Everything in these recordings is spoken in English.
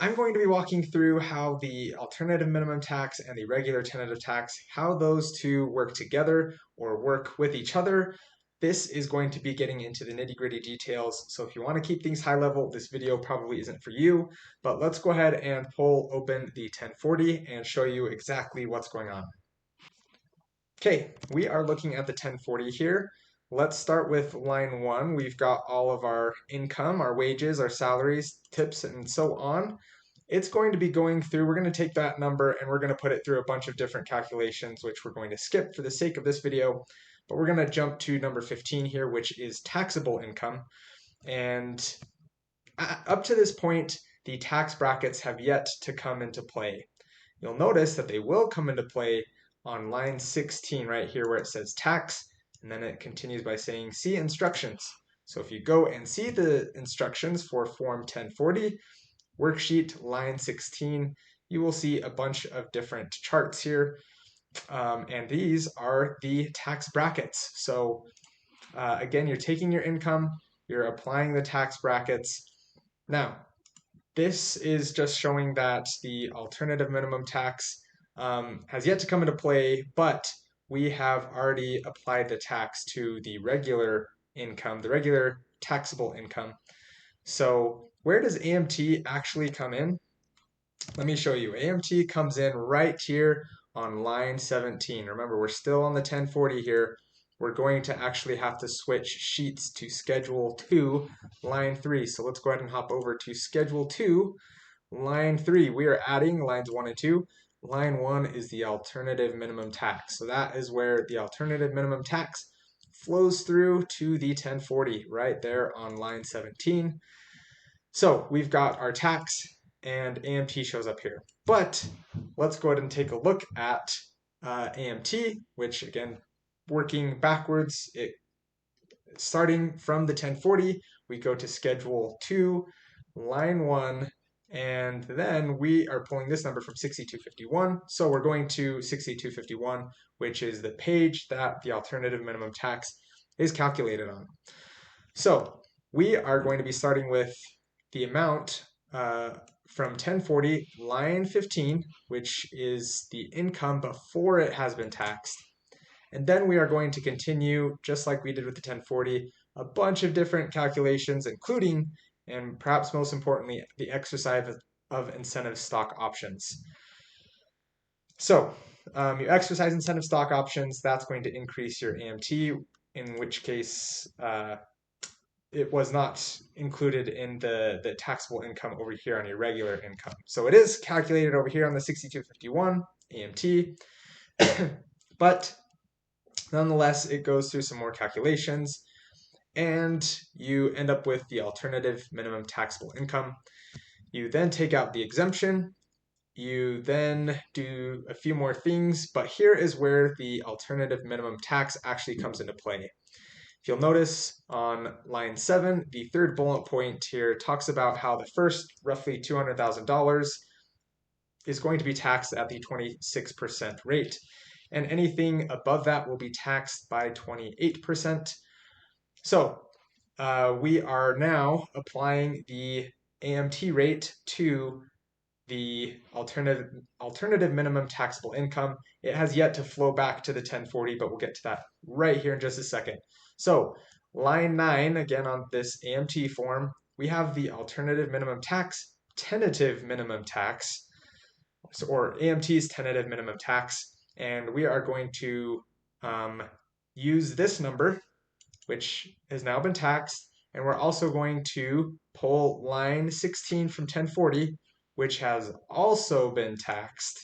I'm going to be walking through how the alternative minimum tax and the regular tentative tax, how those two work together or work with each other. This is going to be getting into the nitty-gritty details, so if you want to keep things high level, this video probably isn't for you, but let's go ahead and pull open the 1040 and show you exactly what's going on. Okay, we are looking at the 1040 here. Let's start with line 1. We've got all of our income, our wages, our salaries, tips, and so on. It's going to be going through, we're going to take that number and we're going to put it through a bunch of different calculations, which we're going to skip for the sake of this video. But we're going to jump to number 15 here, which is taxable income. And up to this point, the tax brackets have yet to come into play. You'll notice that they will come into play on line 16 right here where it says tax, and then it continues by saying see instructions. So if you go and see the instructions for Form 1040, worksheet line 16, you will see a bunch of different charts here, and these are the tax brackets. So again, you're taking your income, you're applying the tax brackets. Now, this is just showing that the alternative minimum tax has yet to come into play, but we have already applied the tax to the regular income, the regular taxable income. So where does AMT actually come in? Let me show you. AMT comes in right here on line 17. Remember, we're still on the 1040 here. We're going to actually have to switch sheets to Schedule 2, line 3. So let's go ahead and hop over to Schedule 2, line 3. We are adding lines 1 and 2. Line 1 is the alternative minimum tax. So that is where the alternative minimum tax flows through to the 1040 right there on line 17. So we've got our tax and AMT shows up here. But let's go ahead and take a look at AMT, which again, working backwards, starting from the 1040, we go to Schedule 2, line 1, and then we are pulling this number from 6251. So we're going to 6251, which is the page that the alternative minimum tax is calculated on. So we are going to be starting with the amount from 1040, line 15, which is the income before it has been taxed. And then we are going to continue, just like we did with the 1040, a bunch of different calculations, including, and perhaps most importantly, the exercise of incentive stock options. So you exercise incentive stock options, that's going to increase your AMT, in which case it was not included in the taxable income over here on your regular income. So it is calculated over here on the 6251 AMT, but nonetheless, it goes through some more calculations, and you end up with the alternative minimum taxable income. You then take out the exemption. You then do a few more things, but here is where the alternative minimum tax actually comes into play. If you'll notice on line 7, the third bullet point here talks about how the first roughly $200,000 is going to be taxed at the 26% rate, and anything above that will be taxed by 28%. So we are now applying the AMT rate to the alternative minimum taxable income. It has yet to flow back to the 1040, but we'll get to that right here in just a second. So line 9, again on this AMT form, we have the alternative minimum tax, tentative minimum tax, or AMT's tentative minimum tax, and we are going to use this number, which has now been taxed, and we're also going to pull line 16 from 1040, which has also been taxed,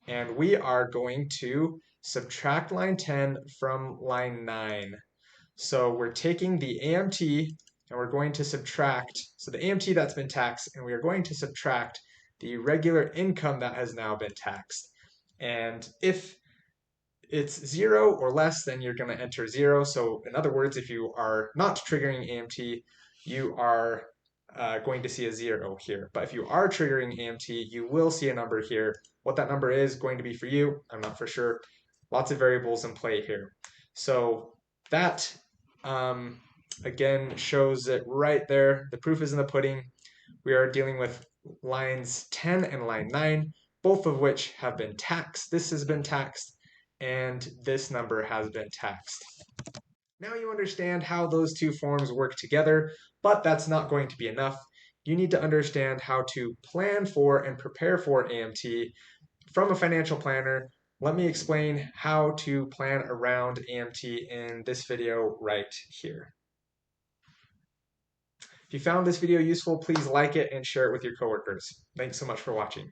and we are going to subtract line 10 from line 9. So we're taking the AMT and we're going to subtract, so the AMT that's been taxed, and we are going to subtract the regular income that has now been taxed. And if it's 0 or less, then you're going to enter 0. So in other words, if you are not triggering AMT, you are going to see a 0 here. But if you are triggering AMT, you will see a number here. What that number is going to be for you, I'm not for sure. Lots of variables in play here. So that, again, shows it right there. The proof is in the pudding. we are dealing with lines 10 and line 9, both of which have been taxed. This has been taxed, and this number has been taxed. Now you understand how those two forms work together, but that's not going to be enough. You need to understand how to plan for and prepare for AMT from a financial planner. Let me explain how to plan around AMT in this video right here. If you found this video useful, please like it and share it with your coworkers. Thanks so much for watching.